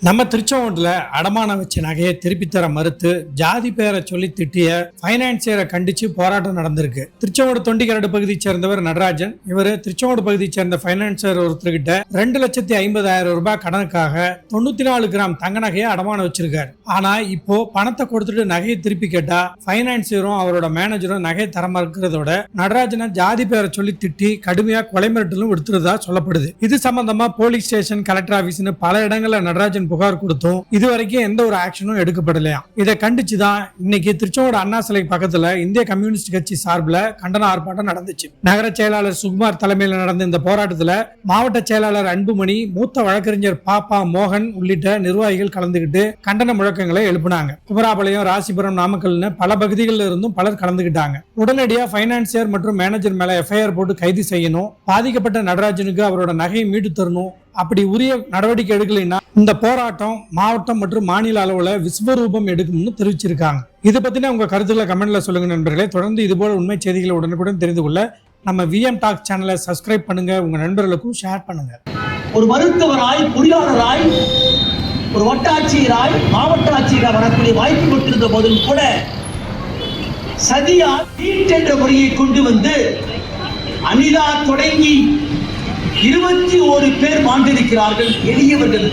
நம்ம திருச்செங்கோட்டில் அடமானம் வச்ச நகையை திருப்பி தர மறுத்து ஜாதி பேரை சொல்லி திட்டிய பைனான்சியரை கண்டிச்சு போராட்டம் நடந்திருக்கு. திருச்செங்கோடு தொண்டிக்கரடு பகுதியை சேர்ந்தவர் நடராஜன். இவர் திருச்செங்கோடு பகுதியை சேர்ந்த பைனான்சியர் ஒருத்தர்கிட்ட 2,50,000 ரூபாய் கடனுக்காக 94 கிராம் தங்க நகையை அடமானம் வச்சிருக்காரு. ஆனா இப்போ பணத்தை கொடுத்துட்டு நகையை திருப்பி கேட்டா பைனான்சியரும் அவரோட மேனேஜரும் நகையை தர மறுக்கிறதோட நடராஜனை ஜாதி பேரை சொல்லி திட்டி கடுமையா கொலை மிரட்டலும் விடுத்துறதா சொல்லப்படுது. இது சம்பந்தமா போலீஸ் ஸ்டேஷன், கலெக்டர் ஆபீஸ்னு பல இடங்கள்ல நடராஜன் புகார் கொடுத்தோம். இதுவரைக்கும் எந்த ஒரு ஆக்ஷனும் எடுக்கப்படலையா. இதை கண்டிச்சுதான் இன்னைக்கு திருச்செங்கோடு அண்ணா சிலை பக்கத்துல இந்திய கம்யூனிஸ்ட் கட்சி சார்பில் கண்டன ஆர்ப்பாட்டம் நடந்துச்சு. நகர செயலாளர் சுகுமார் தலைமையில் நடந்த இந்த போராட்டத்துல மாவட்ட செயலாளர் அன்புமணி, மூத்த வழக்கறிஞர் பாப்பா மோகன் உள்ளிட்ட நிர்வாகிகள் கலந்துகிட்டு கண்டன முழக்கங்களை எழுப்பினாங்க. குமராபாளையம், ராசிபுரம், நாமக்கல்னு பல பகுதிகளில் இருந்தும் பலர் கலந்துகிட்டாங்க. உடனடியா பைனான்சியர் மற்றும் மேனேஜர் மேல எஃப்ஐஆர் போட்டு கைது செய்யணும், பாதிக்கப்பட்ட நடராஜனுக்கு அவரோட நகையை மீட்டு தரணும். அப்படி உரிய நடவடிக்கை எடுக்கலைன்னா இந்த போராட்டம் மாவட்டம் மற்றும் மாநில அளவுல விஸ்வரூபம் எடுக்கும்னு தெரிவிச்சிருக்காங்க. இதை பத்தின உங்க கருத்துக்களை கமெண்ட்ல சொல்லுங்க நண்பர்களே. தொடர்ந்து இதுபோல உண்மை செய்திகளை உடனுக்குடன் தெரிந்து கொள்ள நம்ம விஎம் டாக் சேனலை சப்ஸ்கிரைப் பண்ணுங்க, உங்க நண்பர்களுக்கும் ஷேர் பண்ணுங்க. ஒரு மருத்துவராய், பொறியாளராய், ஒரு வட்டாட்சியராய், மாவட்ட ஆட்சியராய் வரக்கூடிய வாய்ப்பு கொண்டிருந்த போதும் கூட சதியா என்ற முறையை கொண்டு வந்து அனிதா தொடங்கி 21 பேர் மாண்டிருக்கிறார்கள். எளியவர்கள்